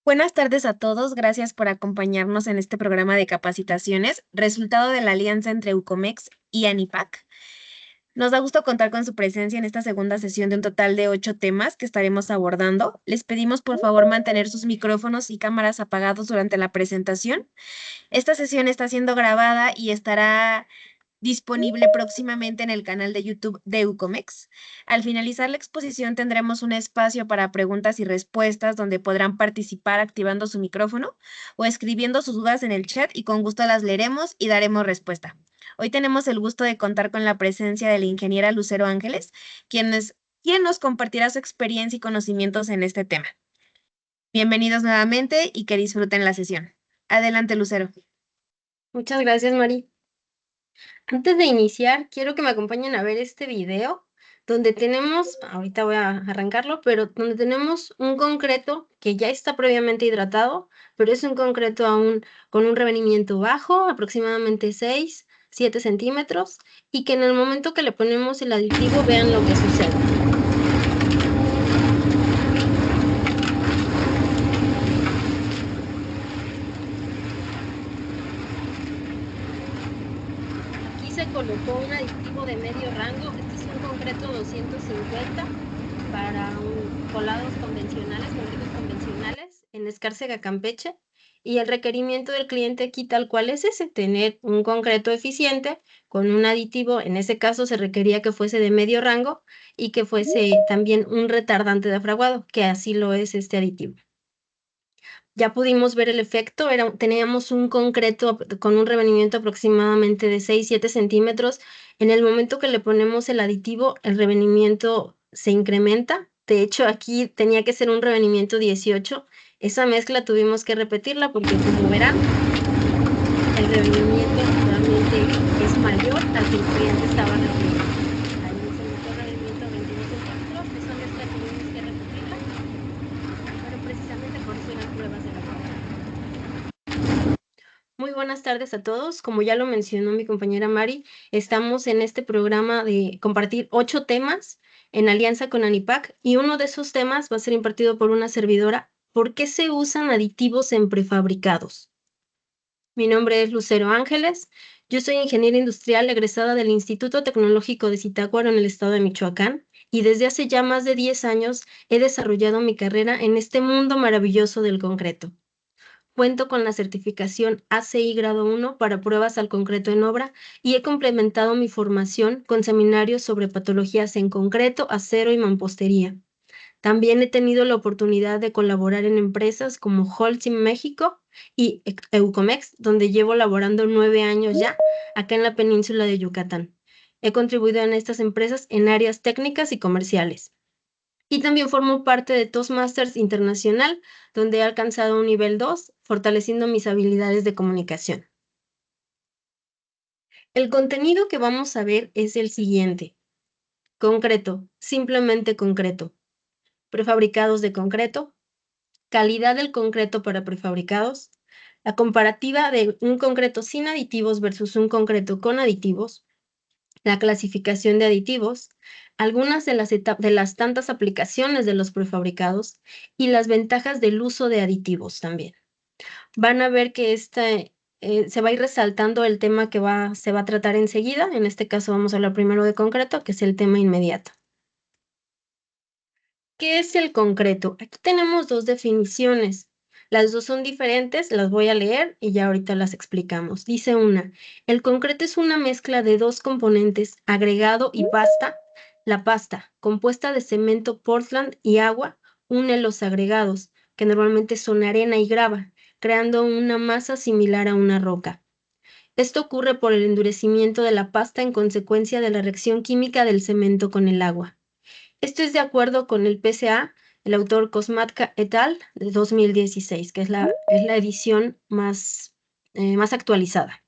Buenas tardes a todos, gracias por acompañarnos en este programa de capacitaciones, resultado de la alianza entre UCOMEX y ANIPAC. Nos da gusto contar con su presencia en esta segunda sesión de un total de 8 temas que estaremos abordando. Les pedimos por favor mantener sus micrófonos y cámaras apagados durante la presentación. Esta sesión está siendo grabada y estará disponible próximamente en el canal de YouTube de UCOMEX. Al finalizar la exposición tendremos un espacio para preguntas y respuestas donde podrán participar activando su micrófono o escribiendo sus dudas en el chat y con gusto las leeremos y daremos respuesta. Hoy tenemos el gusto de contar con la presencia de la ingeniera Lucero Ángeles, quien nos compartirá su experiencia y conocimientos en este tema. Bienvenidos nuevamente y que disfruten la sesión. Adelante, Lucero. Muchas gracias, Mari. Antes de iniciar, quiero que me acompañen a ver este video donde tenemos, ahorita voy a arrancarlo, pero donde tenemos un concreto que ya está previamente hidratado, pero es un concreto aún con un revenimiento bajo, aproximadamente 6, 7 centímetros, y que en el momento que le ponemos el aditivo, vean lo que sucede. Aquí se colocó un aditivo de medio rango. Este es un concreto 250 para colados convencionales, concretos convencionales en Escárcega, Campeche. Y el requerimiento del cliente aquí tal cual es ese, tener un concreto eficiente con un aditivo. En ese caso se requería que fuese de medio rango y que fuese también un retardante de fraguado, que así lo es este aditivo. Ya pudimos ver el efecto, teníamos un concreto con un revenimiento aproximadamente de 6-7 centímetros. En el momento que le ponemos el aditivo, el revenimiento se incrementa. De hecho, aquí tenía que ser un revenimiento 18. Esa mezcla tuvimos que repetirla porque, como verán, el revenimiento realmente es mayor al que el cliente estaba requiriendo. Ahí se notó el revenimiento a 22 centímetros. Esa mezcla tuvimos que repetirla, pero precisamente por eso eran pruebas de laboratorio. Muy buenas tardes a todos. Como ya lo mencionó mi compañera Mari, estamos en este programa de compartir 8 temas en alianza con ANIPAC, y uno de esos temas va a ser impartido por una servidora: ¿por qué se usan aditivos en prefabricados? Mi nombre es Lucero Ángeles. Yo soy ingeniera industrial egresada del Instituto Tecnológico de Zitácuaro en el estado de Michoacán, y desde hace ya más de 10 años he desarrollado mi carrera en este mundo maravilloso del concreto. Cuento con la certificación ACI Grado 1 para pruebas al concreto en obra, y he complementado mi formación con seminarios sobre patologías en concreto, acero y mampostería. También he tenido la oportunidad de colaborar en empresas como Holcim México y Eucomex, donde llevo laborando 9 años ya, acá en la península de Yucatán. He contribuido en estas empresas en áreas técnicas y comerciales. Y también formo parte de Toastmasters Internacional, donde he alcanzado un nivel 2, fortaleciendo mis habilidades de comunicación. El contenido que vamos a ver es el siguiente: concreto, simplemente concreto; prefabricados de concreto; calidad del concreto para prefabricados; la comparativa de un concreto sin aditivos versus un concreto con aditivos; la clasificación de aditivos; algunas de las tantas aplicaciones de los prefabricados; y las ventajas del uso de aditivos también. Van a ver que se va a ir resaltando el tema que se va a tratar enseguida. En este caso vamos a hablar primero de concreto, que es el tema inmediato. ¿Qué es el concreto? Aquí tenemos 2 definiciones. Las 2 son diferentes, las voy a leer y ya ahorita las explicamos. Dice una: el concreto es una mezcla de 2 componentes, agregado y pasta. La pasta, compuesta de cemento Portland y agua, une los agregados, que normalmente son arena y grava, creando una masa similar a una roca. Esto ocurre por el endurecimiento de la pasta en consecuencia de la reacción química del cemento con el agua. Esto es de acuerdo con el PCA, el autor Kosmatka et al. De 2016, que es la edición más actualizada.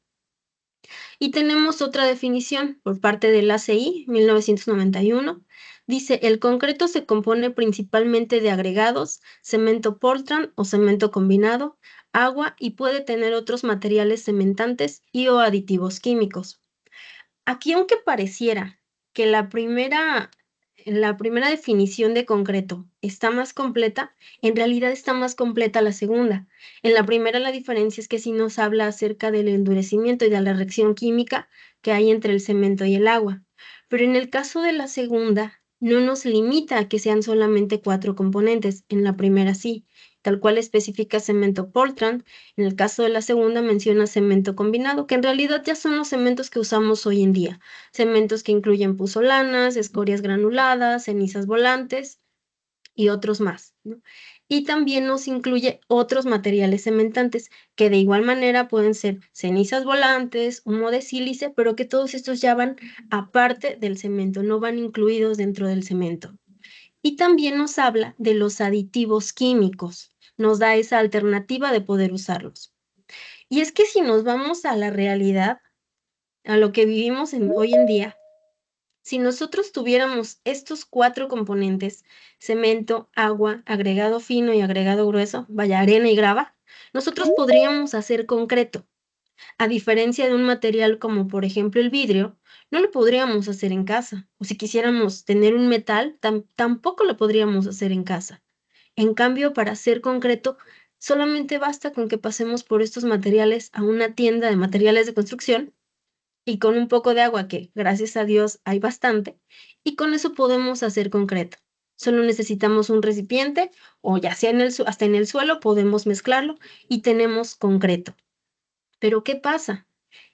Y tenemos otra definición por parte del ACI, 1991. Dice: el concreto se compone principalmente de agregados, cemento Portland o cemento combinado, agua, y puede tener otros materiales cementantes y o aditivos químicos. Aquí, aunque pareciera que la primera la primera definición de concreto está más completa, en realidad está más completa la segunda. En la primera la diferencia es que sí nos habla acerca del endurecimiento y de la reacción química que hay entre el cemento y el agua. Pero en el caso de la segunda, no nos limita a que sean solamente 4 componentes. En la primera sí, tal cual especifica cemento Portland. En el caso de la segunda menciona cemento combinado, que en realidad ya son los cementos que usamos hoy en día. Cementos que incluyen puzolanas, escorias granuladas, cenizas volantes y otros más, ¿no? Y también nos incluye otros materiales cementantes, que de igual manera pueden ser cenizas volantes, humo de sílice, pero que todos estos ya van aparte del cemento, no van incluidos dentro del cemento. Y también nos habla de los aditivos químicos, nos da esa alternativa de poder usarlos. Y es que si nos vamos a la realidad, a lo que vivimos hoy en día, si nosotros tuviéramos estos 4 componentes, cemento, agua, agregado fino y agregado grueso, vaya, arena y grava, nosotros podríamos hacer concreto. A diferencia de un material como por ejemplo el vidrio, no lo podríamos hacer en casa. O si quisiéramos tener un metal, tampoco lo podríamos hacer en casa. En cambio, para hacer concreto, solamente basta con que pasemos por estos materiales a una tienda de materiales de construcción y con un poco de agua, que gracias a Dios hay bastante, y con eso podemos hacer concreto. Solo necesitamos un recipiente o ya sea hasta en el suelo podemos mezclarlo y tenemos concreto. Pero ¿qué pasa?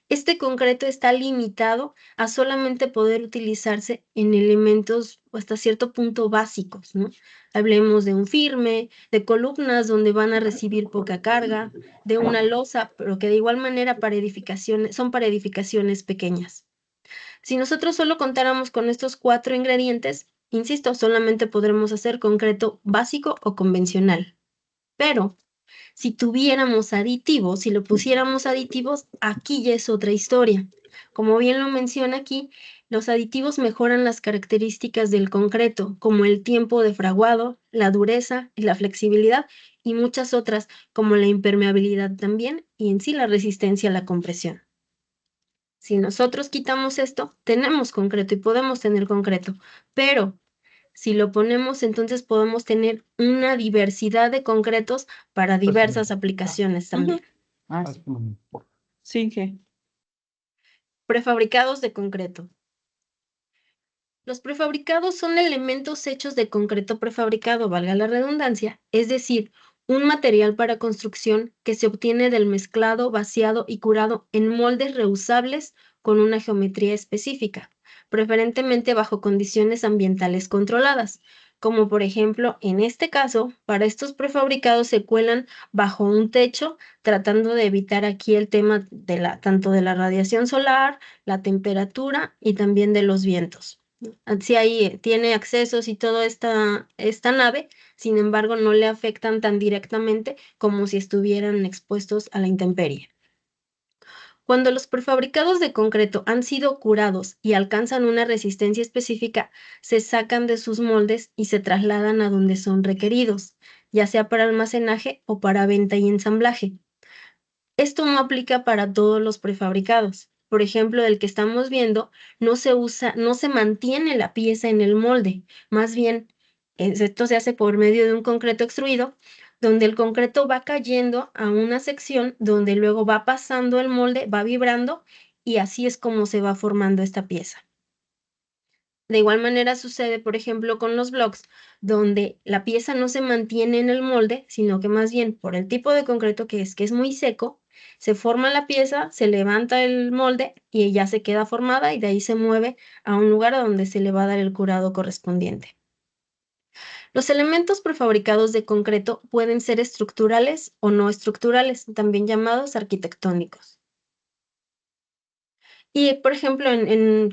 Este concreto está limitado a solamente poder utilizarse en elementos hasta cierto punto básicos, ¿no? Hablemos de un firme, de columnas donde van a recibir poca carga, de una losa, pero que de igual manera son para edificaciones pequeñas. Si nosotros solo contáramos con estos 4 ingredientes, insisto, solamente podremos hacer concreto básico o convencional. Pero si tuviéramos aditivos, si lo pusiéramos aditivos, aquí ya es otra historia. Como bien lo menciona aquí, los aditivos mejoran las características del concreto, como el tiempo de fraguado, la dureza y la flexibilidad, y muchas otras, como la impermeabilidad también, y en sí la resistencia a la compresión. Si nosotros quitamos esto, tenemos concreto y podemos tener concreto, pero si lo ponemos, entonces podemos tener una diversidad de concretos para diversas aplicaciones también. Ah, sí. Sí, que. Prefabricados de concreto. Los prefabricados son elementos hechos de concreto prefabricado, valga la redundancia, es decir, un material para construcción que se obtiene del mezclado, vaciado y curado en moldes reusables con una geometría específica, preferentemente bajo condiciones ambientales controladas, como por ejemplo, en este caso, para estos prefabricados se cuelan bajo un techo, tratando de evitar aquí el tema de tanto de la radiación solar, la temperatura y también de los vientos. Sí, ahí tiene accesos y toda esta nave, sin embargo, no le afectan tan directamente como si estuvieran expuestos a la intemperie. Cuando los prefabricados de concreto han sido curados y alcanzan una resistencia específica, se sacan de sus moldes y se trasladan a donde son requeridos, ya sea para almacenaje o para venta y ensamblaje. Esto no aplica para todos los prefabricados. Por ejemplo, el que estamos viendo no se usa, no se mantiene la pieza en el molde. Más bien, esto se hace por medio de un concreto extruido, donde el concreto va cayendo a una sección donde luego va pasando el molde, va vibrando y así es como se va formando esta pieza. De igual manera sucede, por ejemplo, con los blocks, donde la pieza no se mantiene en el molde, sino que más bien por el tipo de concreto que es muy seco, se forma la pieza, se levanta el molde y ya se queda formada y de ahí se mueve a un lugar donde se le va a dar el curado correspondiente. Los elementos prefabricados de concreto pueden ser estructurales o no estructurales, también llamados arquitectónicos. Y, por ejemplo,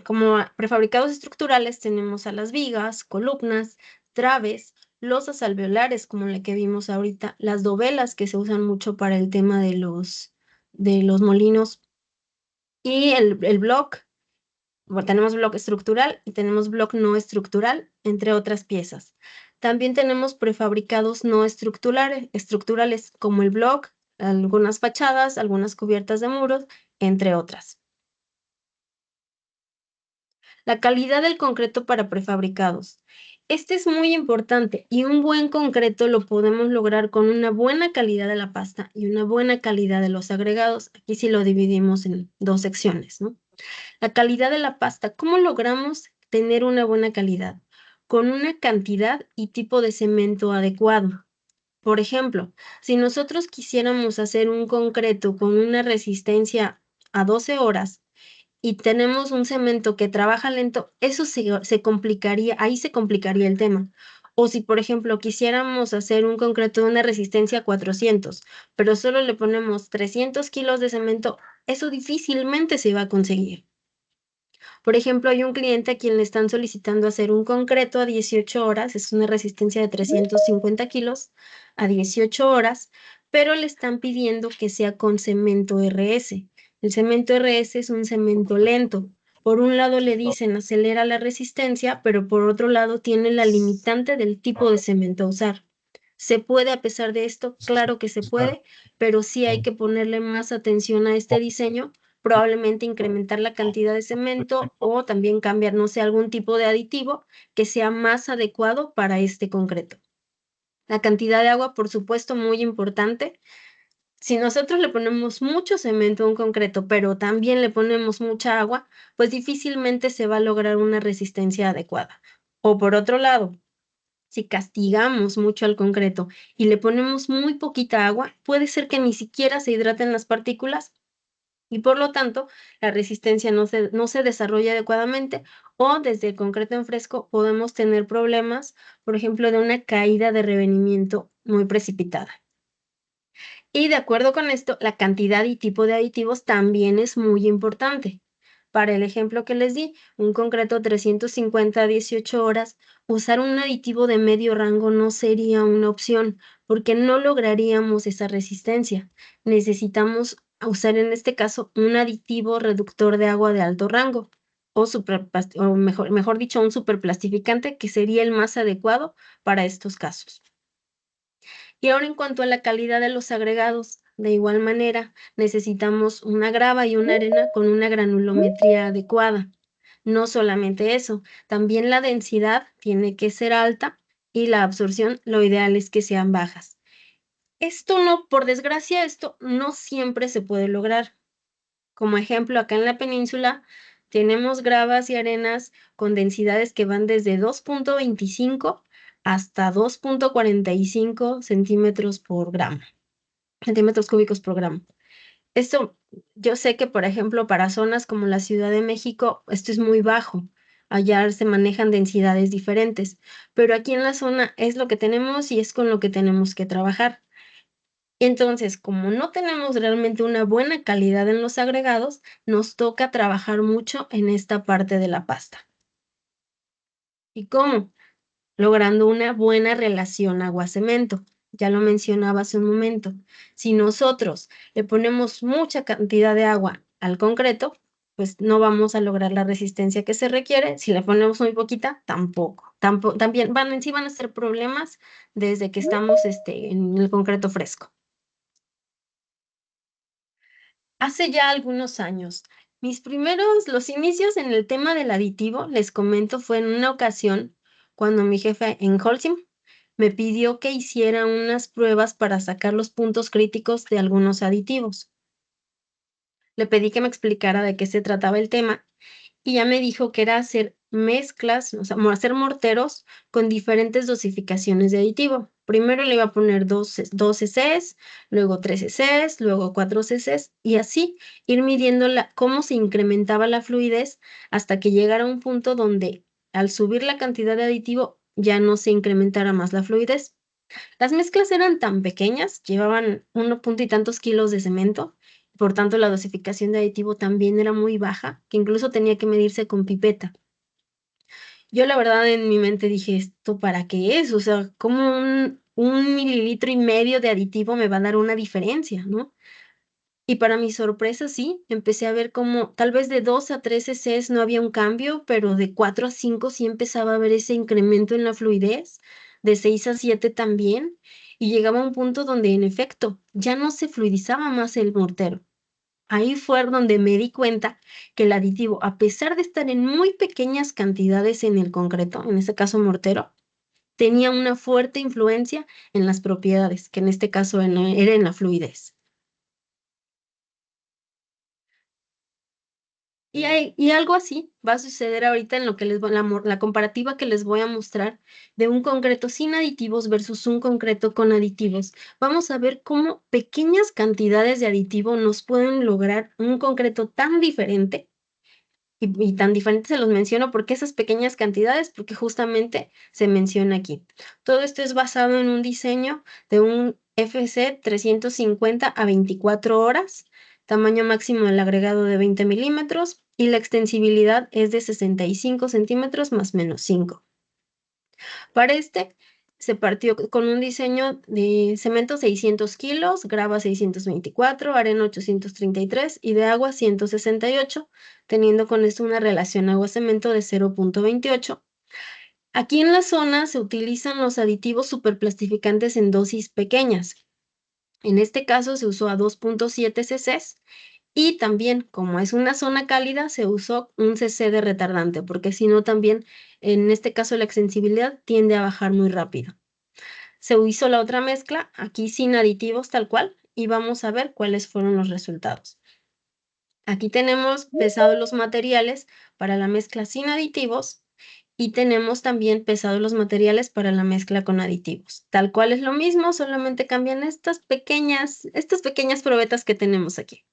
como prefabricados estructurales tenemos a las vigas, columnas, traves, losas alveolares, como la que vimos ahorita, las dovelas que se usan mucho para el tema de los molinos, y el block. Bueno, tenemos bloque estructural y tenemos bloque no estructural, entre otras piezas. También tenemos prefabricados no estructurales, como el block, algunas fachadas, algunas cubiertas de muros, entre otras. La calidad del concreto para prefabricados. Este es muy importante y un buen concreto lo podemos lograr con una buena calidad de la pasta y una buena calidad de los agregados. Aquí sí lo dividimos en dos secciones, ¿no? La calidad de la pasta. ¿Cómo logramos tener una buena calidad? Con una cantidad y tipo de cemento adecuado. Por ejemplo, si nosotros quisiéramos hacer un concreto con una resistencia a 12 horas y tenemos un cemento que trabaja lento, eso se complicaría, ahí se complicaría el tema. O si, por ejemplo, quisiéramos hacer un concreto de una resistencia a 400, pero solo le ponemos 300 kilos de cemento, eso difícilmente se va a conseguir. Por ejemplo, hay un cliente a quien le están solicitando hacer un concreto a 18 horas, es una resistencia de 350 kilos a 18 horas, pero le están pidiendo que sea con cemento RS. El cemento RS es un cemento lento. Por un lado le dicen acelera la resistencia, pero por otro lado tiene la limitante del tipo de cemento a usar. ¿Se puede a pesar de esto? Claro que se puede, pero sí hay que ponerle más atención a este diseño, probablemente incrementar la cantidad de cemento o también cambiar, no sé, algún tipo de aditivo que sea más adecuado para este concreto. La cantidad de agua, por supuesto, muy importante. Si nosotros le ponemos mucho cemento a un concreto, pero también le ponemos mucha agua, pues difícilmente se va a lograr una resistencia adecuada. O por otro lado, si castigamos mucho al concreto y le ponemos muy poquita agua, puede ser que ni siquiera se hidraten las partículas y por lo tanto la resistencia no se desarrolla adecuadamente o desde el concreto en fresco podemos tener problemas, por ejemplo, de una caída de revenimiento muy precipitada. Y de acuerdo con esto, la cantidad y tipo de aditivos también es muy importante. Para el ejemplo que les di, un concreto 350 a 18 horas, usar un aditivo de medio rango no sería una opción porque no lograríamos esa resistencia. Necesitamos usar en este caso un aditivo reductor de agua de alto rango o mejor dicho, un superplastificante que sería el más adecuado para estos casos. Y ahora en cuanto a la calidad de los agregados, de igual manera, necesitamos una grava y una arena con una granulometría adecuada. No solamente eso, también la densidad tiene que ser alta y la absorción, lo ideal es que sean bajas. Esto no, por desgracia, esto no siempre se puede lograr. Como ejemplo, acá en la península tenemos gravas y arenas con densidades que van desde 2.25 hasta 2.45 centímetros por gramo, centímetros cúbicos por gramo. Esto, yo sé que, por ejemplo, para zonas como la Ciudad de México, esto es muy bajo. Allá se manejan densidades diferentes, pero aquí en la zona es lo que tenemos y es con lo que tenemos que trabajar. Entonces, como no tenemos realmente una buena calidad en los agregados, nos toca trabajar mucho en esta parte de la pasta. ¿Y cómo? Logrando una buena relación agua-cemento. Ya lo mencionaba hace un momento. Si nosotros le ponemos mucha cantidad de agua al concreto, pues no vamos a lograr la resistencia que se requiere. Si le ponemos muy poquita, tampoco. También sí van a ser problemas desde que estamos en el concreto fresco. Hace ya algunos años, los inicios en el tema del aditivo, les comento, fue en una ocasión cuando mi jefe en Holcim me pidió que hiciera unas pruebas para sacar los puntos críticos de algunos aditivos. Le pedí que me explicara de qué se trataba el tema y ya me dijo que era hacer mezclas, o sea, hacer morteros con diferentes dosificaciones de aditivo. Primero le iba a poner 2 cc's, luego 3 cc's, luego 4 cc's y así ir midiendo cómo se incrementaba la fluidez hasta que llegara a un punto donde al subir la cantidad de aditivo ya no se incrementara más la fluidez. Las mezclas eran tan pequeñas, llevaban 1 punto y tantos kilos de cemento, por tanto la dosificación de aditivo también era muy baja, que incluso tenía que medirse con pipeta. Yo la verdad en mi mente dije, ¿esto para qué es? O sea, ¿cómo un mililitro y medio de aditivo me va a dar una diferencia, no? Y para mi sorpresa, sí, empecé a ver como tal vez de 2 a 3 cc's no había un cambio, pero de 4 a 5 sí empezaba a ver ese incremento en la fluidez, de 6 a 7 también, y llegaba a un punto donde en efecto ya no se fluidizaba más el mortero. Ahí fue donde me di cuenta que el aditivo, a pesar de estar en muy pequeñas cantidades en el concreto, en este caso mortero, tenía una fuerte influencia en las propiedades, que en este caso era en la fluidez. Y algo así va a suceder ahorita en lo que la comparativa que les voy a mostrar de un concreto sin aditivos versus un concreto con aditivos. Vamos a ver cómo pequeñas cantidades de aditivo nos pueden lograr un concreto tan diferente. Y tan diferente se los menciono porque esas pequeñas cantidades, porque justamente se menciona aquí. Todo esto es basado en un diseño de un FC 350 a 24 horas, tamaño máximo del agregado de 20 milímetros y la extensibilidad es de 65 centímetros más menos 5. Para este se partió con un diseño de cemento 600 kilos, grava 624, arena 833 y de agua 168, teniendo con esto una relación agua-cemento de 0.28. Aquí en la zona se utilizan los aditivos superplastificantes en dosis pequeñas. En este caso se usó a 2.7 cc y también, como es una zona cálida, se usó un cc de retardante, porque si no también, en este caso, la extensibilidad tiende a bajar muy rápido. Se hizo la otra mezcla, aquí sin aditivos tal cual, y vamos a ver cuáles fueron los resultados. Aquí tenemos pesados los materiales para la mezcla sin aditivos y tenemos también pesados los materiales para la mezcla con aditivos. Tal cual es lo mismo, solamente cambian estas pequeñas probetas que tenemos aquí.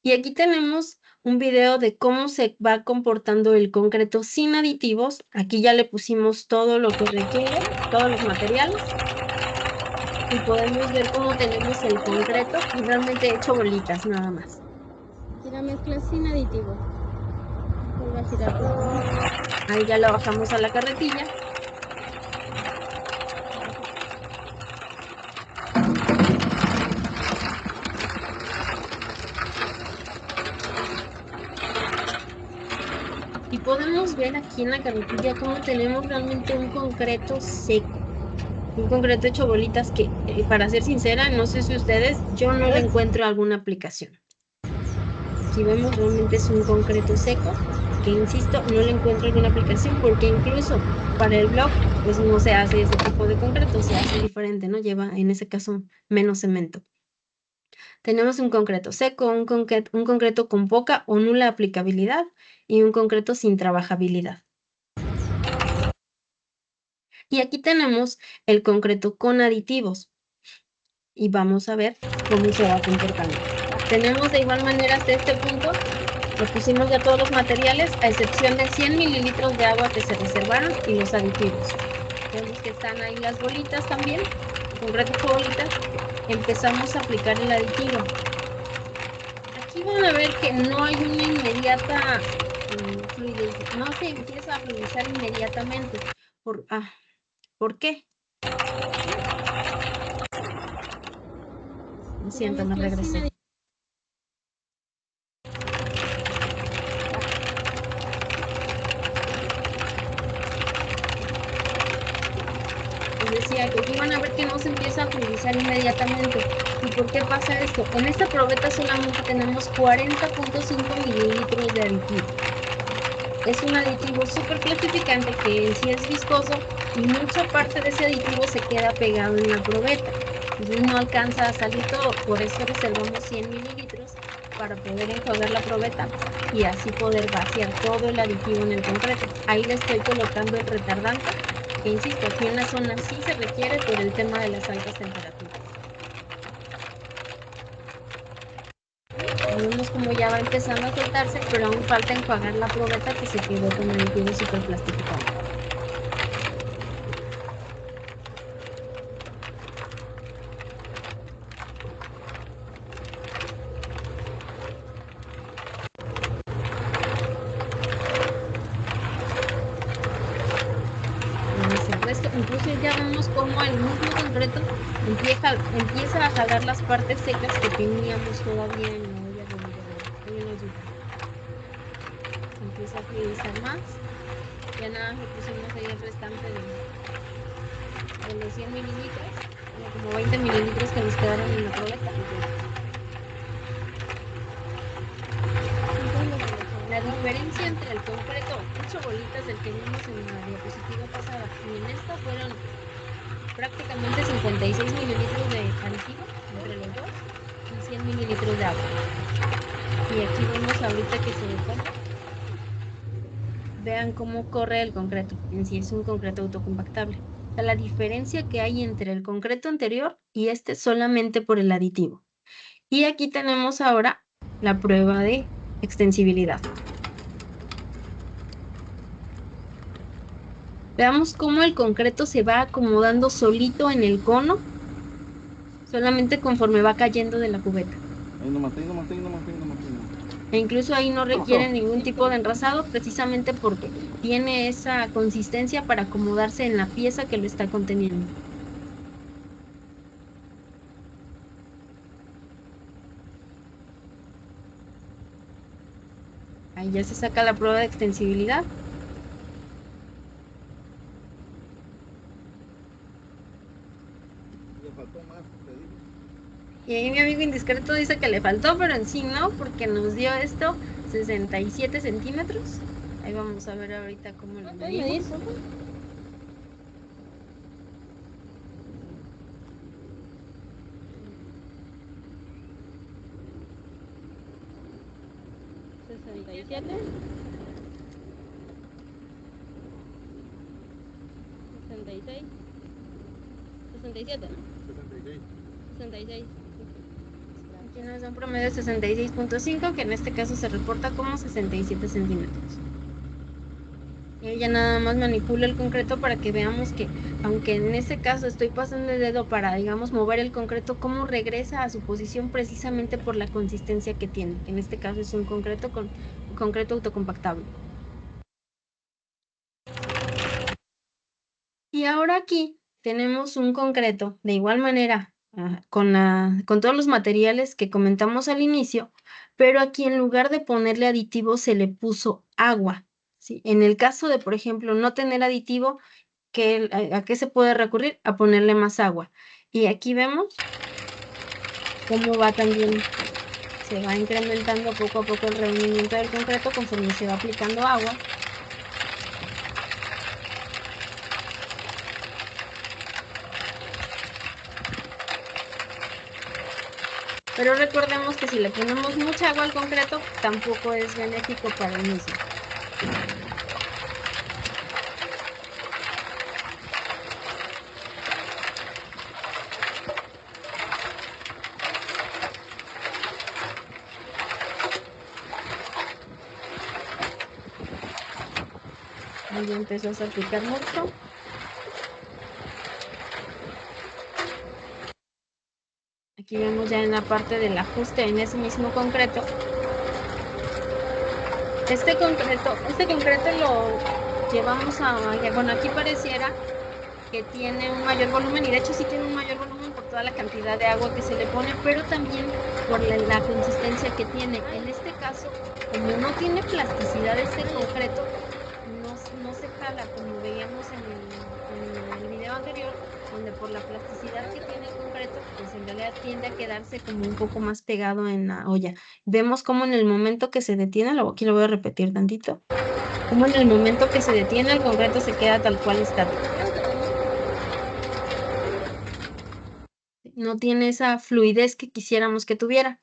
Y aquí tenemos un video de cómo se va comportando el concreto sin aditivos. Aquí ya le pusimos todo lo que requiere, todos los materiales. Y podemos ver cómo tenemos el concreto y realmente hecho bolitas nada más. Aquí la mezcla sin aditivos. Vuelvo a girar por favor. Ahí ya lo bajamos a la carretilla. Y podemos ver aquí en la carretilla cómo tenemos realmente un concreto seco. Un concreto hecho bolitas que, para ser sincera, no sé si ustedes, yo no le encuentro alguna aplicación. Aquí vemos realmente es un concreto seco, que insisto, no le encuentro alguna aplicación porque incluso para el blog, pues no se hace ese tipo de concreto, se hace diferente, ¿no? Lleva, en ese caso, menos cemento. Tenemos un concreto seco, un concreto con poca o nula aplicabilidad y un concreto sin trabajabilidad. Y aquí tenemos el concreto con aditivos. Y vamos a ver cómo se va comportando. Tenemos de igual manera hasta este punto, le pusimos ya todos los materiales, a excepción de 100 mililitros de agua que se reservaron y los aditivos. Vemos que están ahí las bolitas también, concreto con bolitas. Empezamos a aplicar el aditivo. Aquí van a ver que no hay una inmediata fluidez, no se empieza a fluidizar inmediatamente. ¿Por qué? Lo siento, me regresé. Les decía que aquí van a ver que no se empieza a fluidizar inmediatamente. ¿Y por qué pasa esto? En esta probeta solamente tenemos 40.5 mililitros de aditivo. Es un aditivo súper plastificante que en sí es viscoso y mucha parte de ese aditivo se queda pegado en la probeta. Entonces no alcanza a salir todo, por eso reservamos 100 mililitros para poder enjuagar la probeta y así poder vaciar todo el aditivo en el concreto. Ahí le estoy colocando el retardante, que insisto, aquí en la zona sí se requiere por el tema de las altas temperaturas. Vemos como ya va empezando a soltarse, pero aún falta enjuagar la probeta que se quedó con el aditivo súper plastificado. Incluso ya vemos cómo el mismo concreto empieza a jalar las partes secas que teníamos todavía en la olla de la ollita. Empieza a fluidizar más. Ya nada, le pusimos ahí el restante de los 100 mililitros. como 20 mililitros que nos quedaron en la probeta. La diferencia entre el concreto hecho bolitas del que vimos en la diapositiva pasada y en esta fueron prácticamente 56 mililitros de aditivo entre los dos y 100 mililitros de agua. Y aquí vemos ahorita que se depone. Vean cómo corre el concreto. En sí es un concreto autocompactable. O sea, la diferencia que hay entre el concreto anterior y este solamente por el aditivo. Y aquí tenemos ahora la prueba de extensibilidad. Veamos cómo el concreto se va acomodando solito en el cono, solamente conforme va cayendo de la cubeta. Ahí nomás, ahí nomás, ahí nomás, ahí nomás, ahí nomás. E incluso ahí no requiere ningún tipo de enrasado, precisamente porque tiene esa consistencia para acomodarse en la pieza que lo está conteniendo. Ahí ya se saca la prueba de extensibilidad. Le faltó más, te digo. Y ahí mi amigo indiscreto dice que le faltó, pero en sí no, porque nos dio esto 67 centímetros. Ahí vamos a ver ahorita cómo lo medimos. Aquí nos da un promedio de 66.5, que en este caso se reporta como 67 centímetros. Y ella nada más manipula el concreto para que veamos que, aunque en este caso estoy pasando el dedo para, digamos, mover el concreto, cómo regresa a su posición precisamente por la consistencia que tiene. En este caso es un concreto con concreto autocompactable. Y ahora aquí tenemos un concreto de igual manera con todos los materiales que comentamos al inicio, pero aquí en lugar de ponerle aditivo se le puso agua. ¿Sí? En el caso de, por ejemplo, no tener aditivo, ¿a qué se puede recurrir? A ponerle más agua. Y aquí vemos cómo va también, se va incrementando poco a poco el rendimiento del concreto conforme se va aplicando agua. Pero recordemos que si le ponemos mucha agua al concreto, tampoco es benéfico para el mismo. Ahí empezó a salpicar mucho. Aquí vemos ya en la parte del ajuste en ese mismo concreto. Este concreto lo llevamos bueno, aquí pareciera que tiene un mayor volumen, y de hecho sí tiene un mayor volumen por toda la cantidad de agua que se le pone, pero también por la consistencia que tiene. En este caso, como no tiene plasticidad este concreto, no se jala como veíamos en el video anterior, donde por la plasticidad que tiene el concreto, pues en realidad tiende a quedarse como un poco más pegado en la olla. Vemos como en el momento que se detiene, aquí lo voy a repetir tantito, como en el momento que se detiene el concreto se queda tal cual estático. No tiene esa fluidez que quisiéramos que tuviera.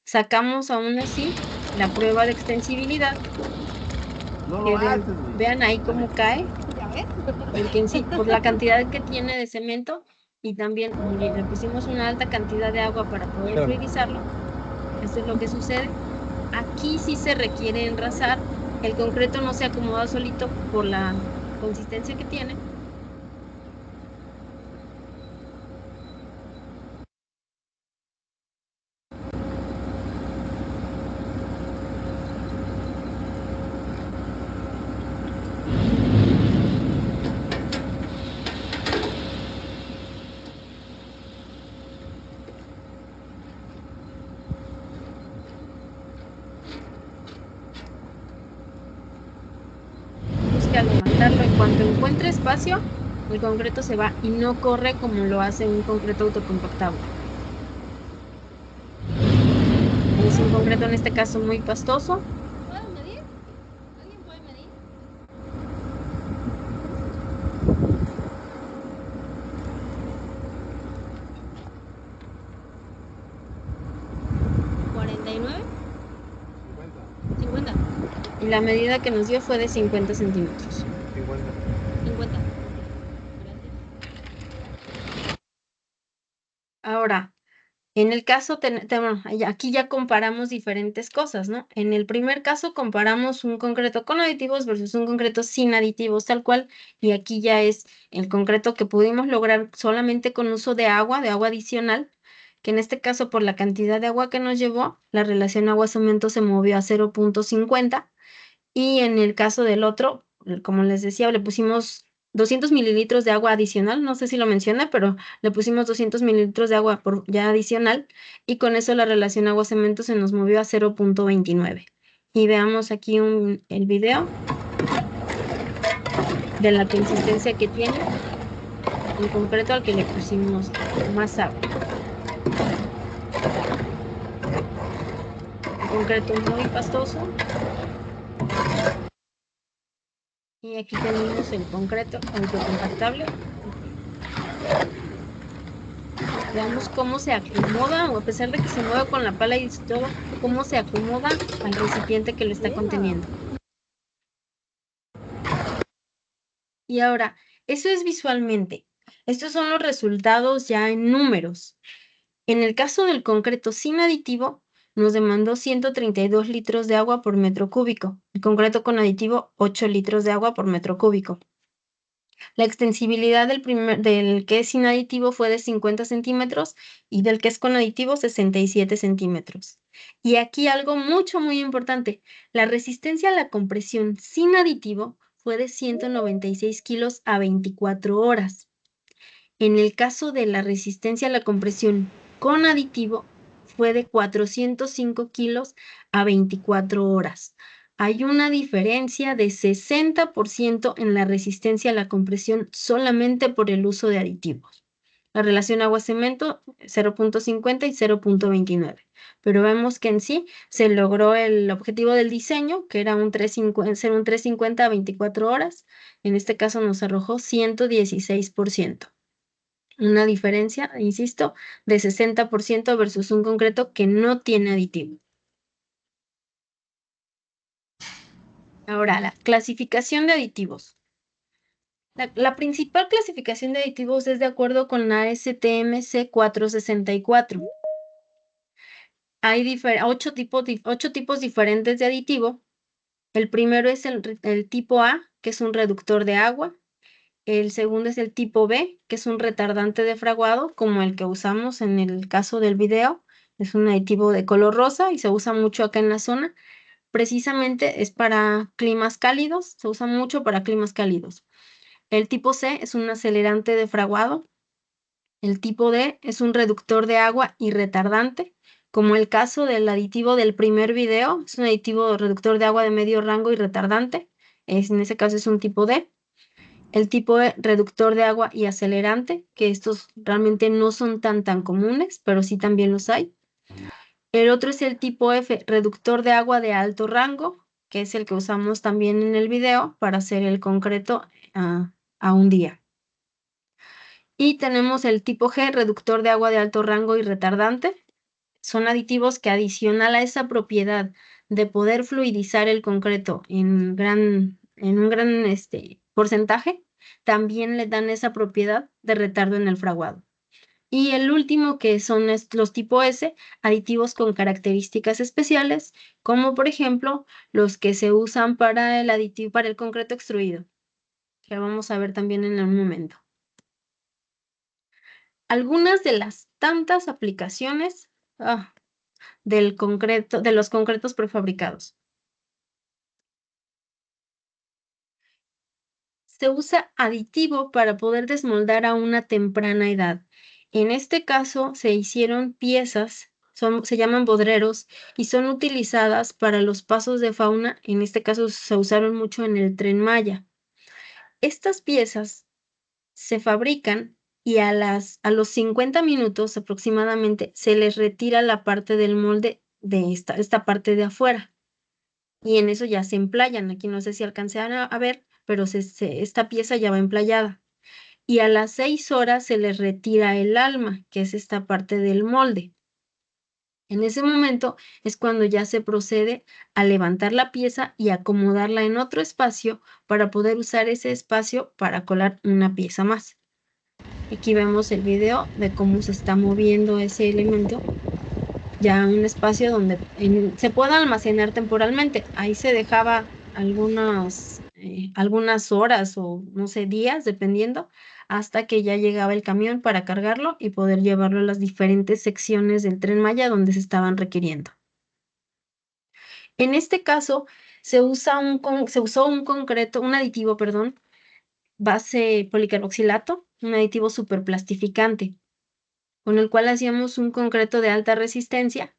Sacamos aún así la prueba de extensibilidad. No lo haces, Vean ahí cómo cae, porque en sí, por la cantidad que tiene de cemento, y también le pusimos una alta cantidad de agua para poder fluidizarlo. Esto es lo que sucede. Aquí sí se requiere enrasar. El concreto no se acomoda solito por la consistencia que tiene. Busca levantarlo en cuanto encuentre espacio, El concreto se va y no corre como lo hace un concreto autocompactable. Es un concreto en este caso muy pastoso. ¿Puedo medir? ¿Alguien puede medir? 49, 50. Y la medida que nos dio fue de 50 centímetros. 50. Ahora, en el caso, aquí ya comparamos diferentes cosas, ¿no? En el primer caso comparamos un concreto con aditivos versus un concreto sin aditivos, tal cual, y aquí ya es el concreto que pudimos lograr solamente con uso de agua adicional, que en este caso por la cantidad de agua que nos llevó, la relación agua-cemento se movió a 0.50, y en el caso del otro, como les decía, le pusimos 200 mililitros de agua adicional, no sé si lo mencioné, pero le pusimos 200 mililitros de agua ya adicional y con eso la relación agua-cemento se nos movió a 0.29. Y veamos aquí el video de la consistencia que tiene el concreto al que le pusimos más agua. Un concreto muy pastoso. Y aquí tenemos el concreto autocompactable. Veamos cómo se acomoda, o a pesar de que se mueve con la pala y todo, cómo se acomoda al recipiente que lo está conteniendo. Y ahora, eso es visualmente. Estos son los resultados ya en números. En el caso del concreto sin aditivo, nos demandó 132 litros de agua por metro cúbico. El concreto con aditivo, 8 litros de agua por metro cúbico. La extensibilidad del que es sin aditivo fue de 50 centímetros y del que es con aditivo 67 centímetros. Y aquí algo muy importante, la resistencia a la compresión sin aditivo fue de 196 kilos a 24 horas. En el caso de la resistencia a la compresión con aditivo fue de 405 kilos a 24 horas. Hay una diferencia de 60% en la resistencia a la compresión solamente por el uso de aditivos. La relación agua-cemento 0.50 y 0.29. Pero vemos que en sí se logró el objetivo del diseño, que era ser un 350 a 24 horas. En este caso nos arrojó 116%. Una diferencia, insisto, de 60% versus un concreto que no tiene aditivo. Ahora, la clasificación de aditivos. La principal clasificación de aditivos es de acuerdo con la STMC 464. Hay 8 tipos diferentes de aditivo. El primero es el tipo A, que es un reductor de agua. El segundo es el tipo B, que es un retardante de fraguado, como el que usamos en el caso del video. Es un aditivo de color rosa y se usa mucho acá en la zona. Precisamente es para climas cálidos, se usa mucho para climas cálidos. El tipo C es un acelerante de fraguado. El tipo D es un reductor de agua y retardante, como el caso del aditivo del primer video. Es un aditivo reductor de agua de medio rango y retardante. En ese caso es un tipo D. El tipo E, reductor de agua y acelerante, que estos realmente no son tan comunes, pero sí también los hay. El otro es el tipo F, reductor de agua de alto rango, que es el que usamos también en el video para hacer el concreto a un día. Y tenemos el tipo G, reductor de agua de alto rango y retardante. Son aditivos que adicional a esa propiedad de poder fluidizar el concreto en un gran porcentaje, también le dan esa propiedad de retardo en el fraguado. Y el último, que son los tipo S, aditivos con características especiales, como por ejemplo los que se usan para el concreto extruido, que vamos a ver también en un momento. Algunas de las tantas aplicaciones de los concretos prefabricados. Se usa aditivo para poder desmoldar a una temprana edad. En este caso se hicieron piezas, se llaman bodreros y son utilizadas para los pasos de fauna. En este caso se usaron mucho en el Tren Maya. Estas piezas se fabrican y a los 50 minutos aproximadamente se les retira la parte del molde de esta parte de afuera. Y en eso ya se emplayan. Aquí no sé si alcancé a ver, pero esta pieza ya va emplayada. Y a las 6 horas se les retira el alma, que es esta parte del molde. En ese momento es cuando ya se procede a levantar la pieza y acomodarla en otro espacio para poder usar ese espacio para colar una pieza más. Aquí vemos el video de cómo se está moviendo ese elemento, ya un espacio donde se pueda almacenar temporalmente. Ahí se dejaba algunas horas o no sé, días, dependiendo, hasta que ya llegaba el camión para cargarlo y poder llevarlo a las diferentes secciones del Tren Maya donde se estaban requiriendo. En este caso, se usó un aditivo, perdón, base policarboxilato, un aditivo superplastificante, con el cual hacíamos un concreto de alta resistencia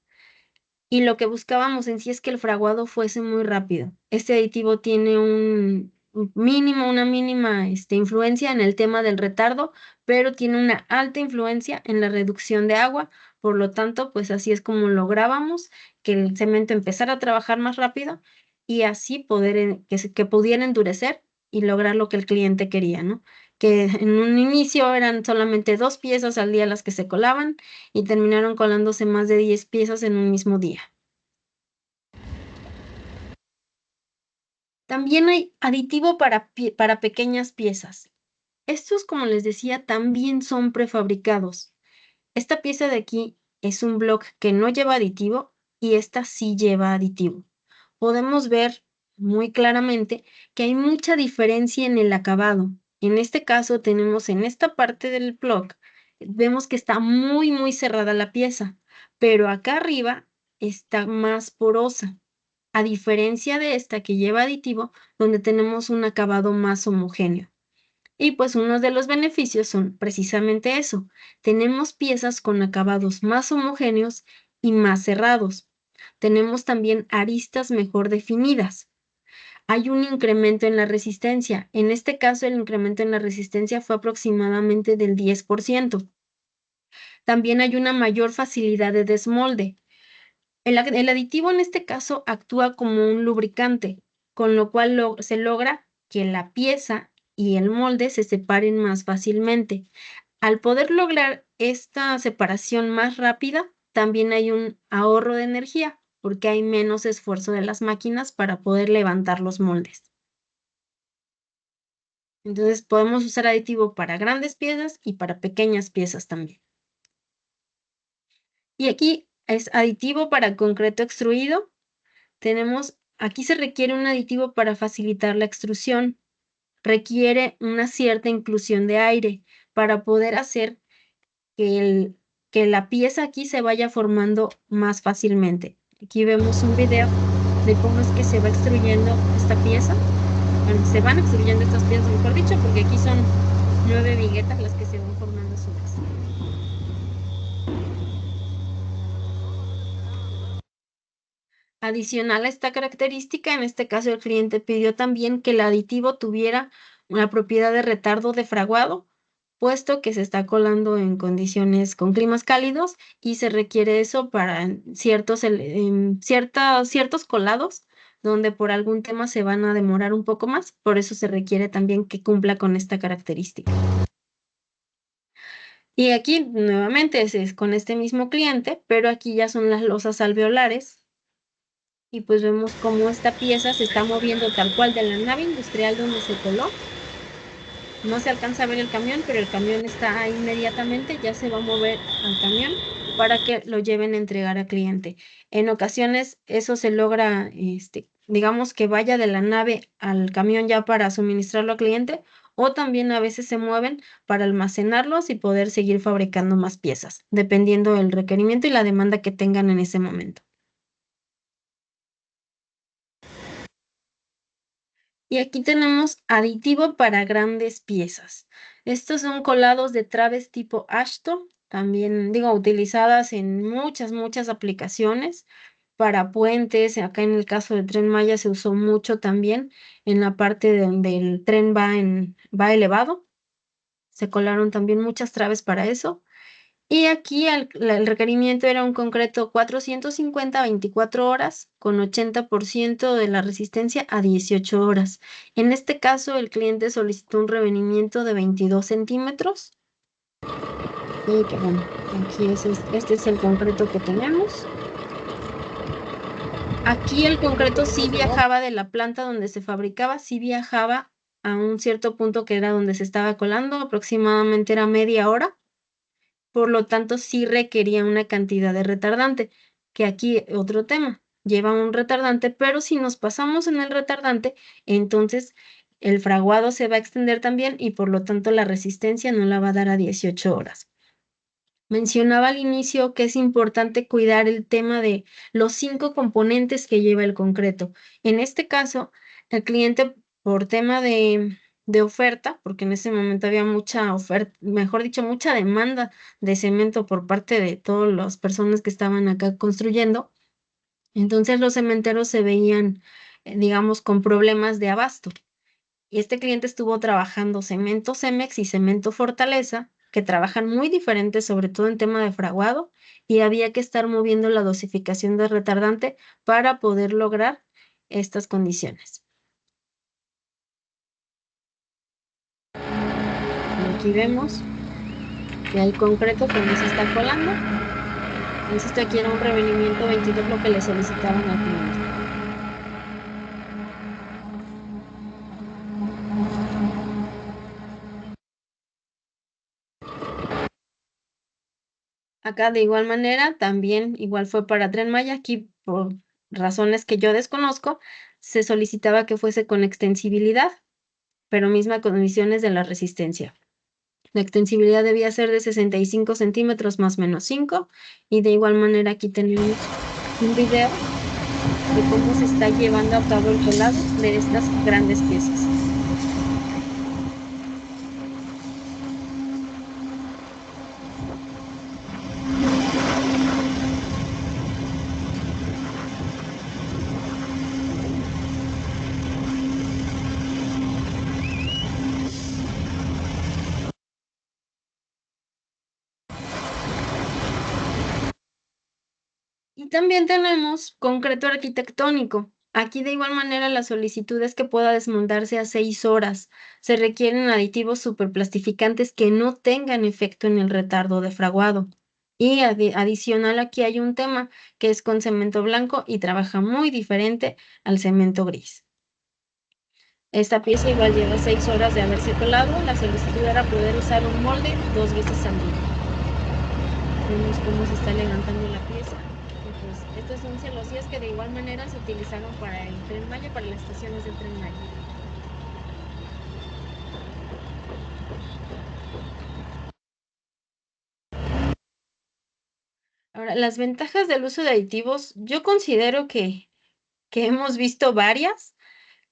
y lo que buscábamos en sí es que el fraguado fuese muy rápido. Este aditivo tiene una mínima influencia en el tema del retardo, pero tiene una alta influencia en la reducción de agua. Por lo tanto, pues así es como lográbamos que el cemento empezara a trabajar más rápido y así que pudiera endurecer y lograr lo que el cliente quería, ¿no? Que en un inicio eran solamente 2 piezas al día las que se colaban y terminaron colándose más de 10 piezas en un mismo día. También hay aditivo para pequeñas piezas. Estos, como les decía, también son prefabricados. Esta pieza de aquí es un bloque que no lleva aditivo y esta sí lleva aditivo. Podemos ver muy claramente que hay mucha diferencia en el acabado. En este caso tenemos en esta parte del bloque, vemos que está muy, muy cerrada la pieza, pero acá arriba está más porosa, a diferencia de esta que lleva aditivo, donde tenemos un acabado más homogéneo. Y pues uno de los beneficios son precisamente eso. Tenemos piezas con acabados más homogéneos y más cerrados. Tenemos también aristas mejor definidas. Hay un incremento en la resistencia. En este caso, el incremento en la resistencia fue aproximadamente del 10%. También hay una mayor facilidad de desmolde. El aditivo en este caso actúa como un lubricante, con lo cual se logra que la pieza y el molde se separen más fácilmente. Al poder lograr esta separación más rápida, también hay un ahorro de energía, porque hay menos esfuerzo de las máquinas para poder levantar los moldes. Entonces podemos usar aditivo para grandes piezas y para pequeñas piezas también. Y aquí es aditivo para concreto extruido. Aquí se requiere un aditivo para facilitar la extrusión. Requiere una cierta inclusión de aire para poder hacer que la pieza aquí se vaya formando más fácilmente. Aquí vemos un video de cómo es que se va extruyendo esta pieza. Bueno, se van extruyendo estas piezas, mejor dicho, porque aquí son 9 viguetas las que se van formando a su vez. Adicional a esta característica, en este caso el cliente pidió también que el aditivo tuviera una propiedad de retardo de fraguado, puesto que se está colando en condiciones con climas cálidos y se requiere eso para ciertos colados donde por algún tema se van a demorar un poco más, por eso se requiere también que cumpla con esta característica. Y aquí nuevamente es con este mismo cliente, pero aquí ya son las losas alveolares. Y pues vemos cómo esta pieza se está moviendo tal cual de la nave industrial donde se coló. No se alcanza a ver el camión, pero el camión está ahí inmediatamente, ya se va a mover al camión para que lo lleven a entregar al cliente. En ocasiones eso se logra, digamos que vaya de la nave al camión ya para suministrarlo al cliente, o también a veces se mueven para almacenarlos y poder seguir fabricando más piezas, dependiendo del requerimiento y la demanda que tengan en ese momento. Y aquí tenemos aditivo para grandes piezas. Estos son colados de traves tipo Ashton, también digo, utilizadas en muchas aplicaciones para puentes. Acá en el caso del Tren Maya se usó mucho también en la parte donde el tren va elevado. Se colaron también muchas traves para eso. Y aquí el requerimiento era un concreto 450 a 24 horas con 80% de la resistencia a 18 horas. En este caso, el cliente solicitó un revenimiento de 22 centímetros. Y que bueno, aquí este es el concreto que tenemos. Aquí el concreto sí viajaba de la planta donde se fabricaba, sí viajaba a un cierto punto que era donde se estaba colando, aproximadamente era media hora. Por lo tanto, sí requería una cantidad de retardante, que aquí otro tema, lleva un retardante, pero si nos pasamos en el retardante, entonces el fraguado se va a extender también y por lo tanto la resistencia no la va a dar a 18 horas. Mencionaba al inicio que es importante cuidar el tema de los 5 componentes que lleva el concreto. En este caso, el cliente, por tema de oferta, porque en ese momento había mucha oferta, mejor dicho, mucha demanda de cemento por parte de todas las personas que estaban acá construyendo, entonces los cementeros se veían, digamos, con problemas de abasto. Y este cliente estuvo trabajando cemento Cemex y cemento Fortaleza, que trabajan muy diferentes, sobre todo en tema de fraguado, y había que estar moviendo la dosificación de retardante para poder lograr estas condiciones. Y aquí vemos que hay concreto cuando se está colando. Insisto, aquí era un revenimiento 22 lo que le solicitaban al cliente. Acá de igual manera, también igual fue para Tren Maya, aquí por razones que yo desconozco, se solicitaba que fuese con extensibilidad, pero mismas condiciones de la resistencia. La extensibilidad debía ser de 65 centímetros más menos 5, y de igual manera aquí tenemos un video de cómo se está llevando a cabo el colado de estas grandes piezas. Y también tenemos concreto arquitectónico. Aquí de igual manera la solicitud es que pueda desmontarse a 6 horas. Se requieren aditivos superplastificantes que no tengan efecto en el retardo de fraguado. Y adicional aquí hay un tema que es con cemento blanco y trabaja muy diferente al cemento gris. Esta pieza igual lleva 6 horas de haberse colado. La solicitud era poder usar un molde 2 veces al día. Vemos cómo se está levantando la pieza. Pues, estos son celosías que de igual manera se utilizaron para el Tren Maya, para las estaciones del Tren Maya. Ahora, las ventajas del uso de aditivos, yo considero que hemos visto varias.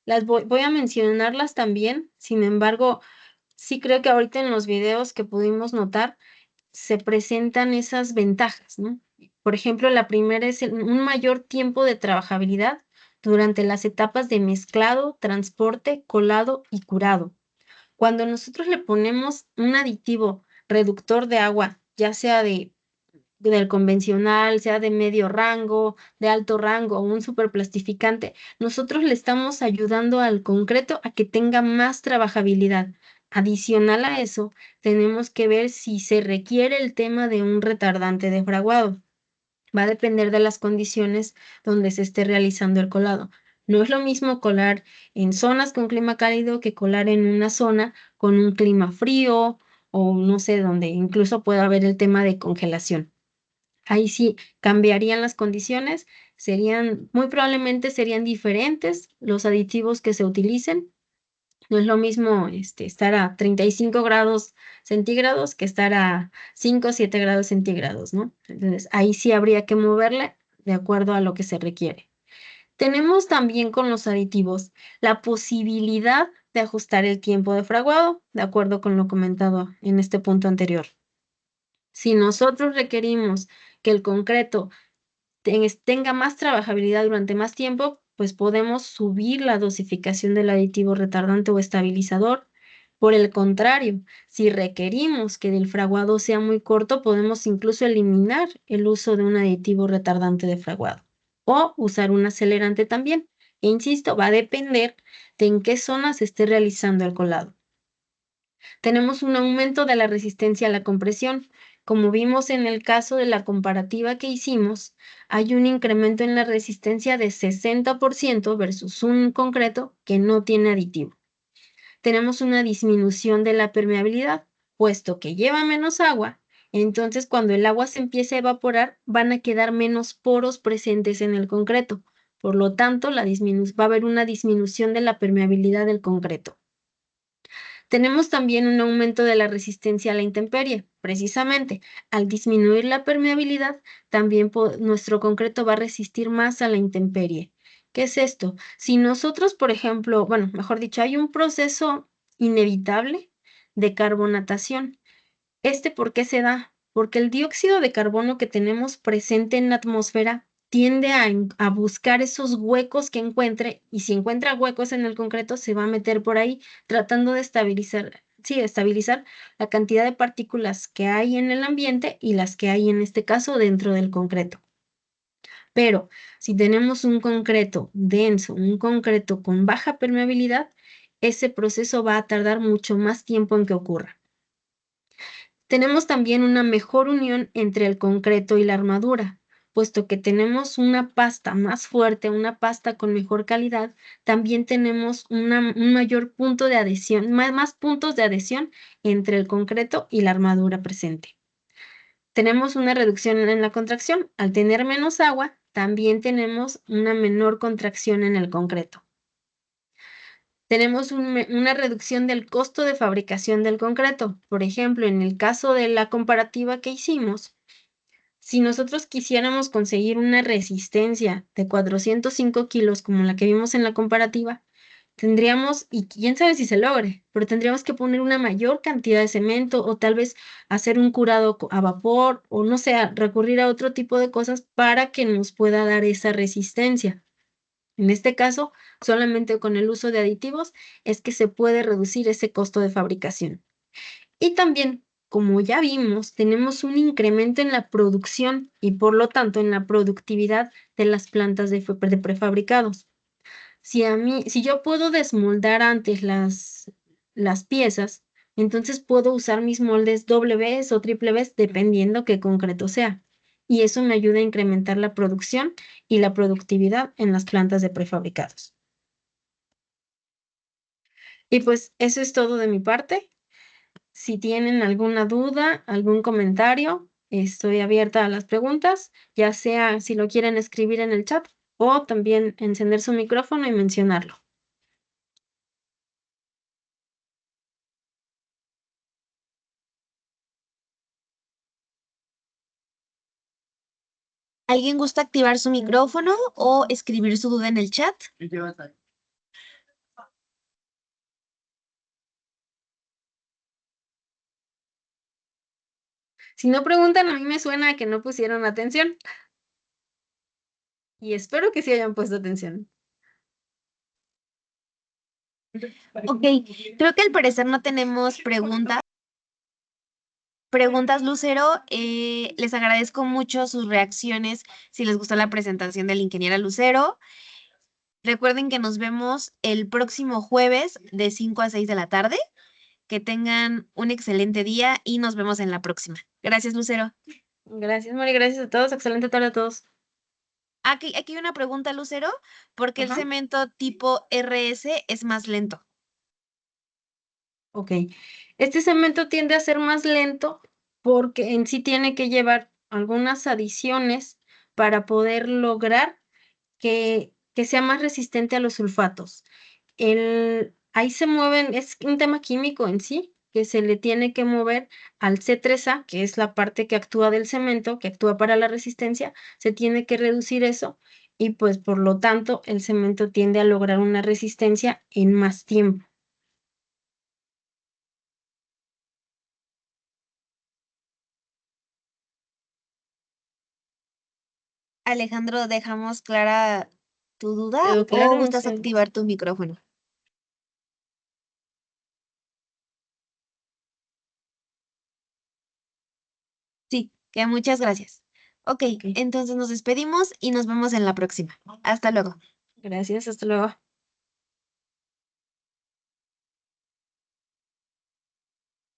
Las voy a mencionarlas también. Sin embargo, sí creo que ahorita en los videos que pudimos notar se presentan esas ventajas, ¿no? Por ejemplo, la primera es un mayor tiempo de trabajabilidad durante las etapas de mezclado, transporte, colado y curado. Cuando nosotros le ponemos un aditivo reductor de agua, ya sea del convencional, sea de medio rango, de alto rango o un superplastificante, nosotros le estamos ayudando al concreto a que tenga más trabajabilidad. Adicional a eso, tenemos que ver si se requiere el tema de un retardante de fraguado. Va a depender de las condiciones donde se esté realizando el colado. No es lo mismo colar en zonas con clima cálido que colar en una zona con un clima frío o no sé, donde incluso pueda haber el tema de congelación. Ahí sí cambiarían las condiciones, muy probablemente serían diferentes los aditivos que se utilicen. No es lo mismo estar a 35 grados centígrados que estar a 5 o 7 grados centígrados, ¿no? Entonces, ahí sí habría que moverle de acuerdo a lo que se requiere. Tenemos también con los aditivos la posibilidad de ajustar el tiempo de fraguado, de acuerdo con lo comentado en este punto anterior. Si nosotros requerimos que el concreto tenga más trabajabilidad durante más tiempo, pues podemos subir la dosificación del aditivo retardante o estabilizador, Por el contrario, si requerimos que el fraguado sea muy corto, podemos incluso eliminar el uso de un aditivo retardante de fraguado o usar un acelerante también. E insisto, va a depender de en qué zona se esté realizando el colado. Tenemos un aumento de la resistencia a la compresión. Como vimos en el caso de la comparativa que hicimos, hay un incremento en la resistencia de 60% versus un concreto que no tiene aditivo. Tenemos una disminución de la permeabilidad, puesto que lleva menos agua, entonces cuando el agua se empiece a evaporar, van a quedar menos poros presentes en el concreto. Por lo tanto, va a haber una disminución de la permeabilidad del concreto. Tenemos también un aumento de la resistencia a la intemperie. Precisamente, al disminuir la permeabilidad, también nuestro concreto va a resistir más a la intemperie. ¿Qué es esto? Si nosotros, por ejemplo, bueno, mejor dicho, hay un proceso inevitable de carbonatación. ¿Por qué se da? Porque el dióxido de carbono que tenemos presente en la atmósfera tiende a buscar esos huecos que encuentre, y si encuentra huecos en el concreto, se va a meter por ahí tratando de estabilizar la cantidad de partículas que hay en el ambiente y las que hay en este caso dentro del concreto. Pero si tenemos un concreto denso, un concreto con baja permeabilidad, ese proceso va a tardar mucho más tiempo en que ocurra. Tenemos también una mejor unión entre el concreto y la armadura, puesto que tenemos una pasta más fuerte, una pasta con mejor calidad, también tenemos un mayor punto de adhesión, más puntos de adhesión entre el concreto y la armadura presente. Tenemos una reducción en la contracción. Al tener menos agua, también tenemos una menor contracción en el concreto. Tenemos una reducción del costo de fabricación del concreto. Por ejemplo, en el caso de la comparativa que hicimos, si nosotros quisiéramos conseguir una resistencia de 405 kilos como la que vimos en la comparativa, tendríamos, y quién sabe si se logre, pero tendríamos que poner una mayor cantidad de cemento o tal vez hacer un curado a vapor o no sé, recurrir a otro tipo de cosas para que nos pueda dar esa resistencia. En este caso, solamente con el uso de aditivos es que se puede reducir ese costo de fabricación. Y también, como ya vimos, tenemos un incremento en la producción y por lo tanto en la productividad de las plantas de prefabricados. Si yo puedo desmoldar antes las piezas, entonces puedo usar mis moldes doble vez o triple vez dependiendo qué concreto sea. Y eso me ayuda a incrementar la producción y la productividad en las plantas de prefabricados. Y pues eso es todo de mi parte. Si tienen alguna duda, algún comentario, estoy abierta a las preguntas, ya sea si lo quieren escribir en el chat o también encender su micrófono y mencionarlo. ¿Alguien gusta activar su micrófono o escribir su duda en el chat? Si no preguntan, a mí me suena a que no pusieron atención. Y espero que sí hayan puesto atención. Ok, creo que al parecer no tenemos preguntas. Lucero. Les agradezco mucho sus reacciones si les gustó la presentación de la ingeniera Lucero. Recuerden que nos vemos el próximo jueves de 5 a 6 de la tarde. Que tengan un excelente día y nos vemos en la próxima. Gracias, Lucero. Gracias, Mari. Gracias a todos. Excelente tarde a todos. Aquí hay una pregunta, Lucero. ¿Por qué el Ajá. cemento tipo RS es más lento? Ok. Este cemento tiende a ser más lento porque en sí tiene que llevar algunas adiciones para poder lograr que sea más resistente a los sulfatos. Ahí se mueven, es un tema químico en sí, que se le tiene que mover al C3A, que es la parte que actúa del cemento, que actúa para la resistencia, se tiene que reducir eso y pues por lo tanto el cemento tiende a lograr una resistencia en más tiempo. Alejandro, ¿dejamos clara tu duda ¿Quedó o claro? gustas activar tu micrófono? Que muchas gracias. Ok, Ok. entonces nos despedimos y nos vemos en la próxima. Hasta luego. Gracias, hasta luego.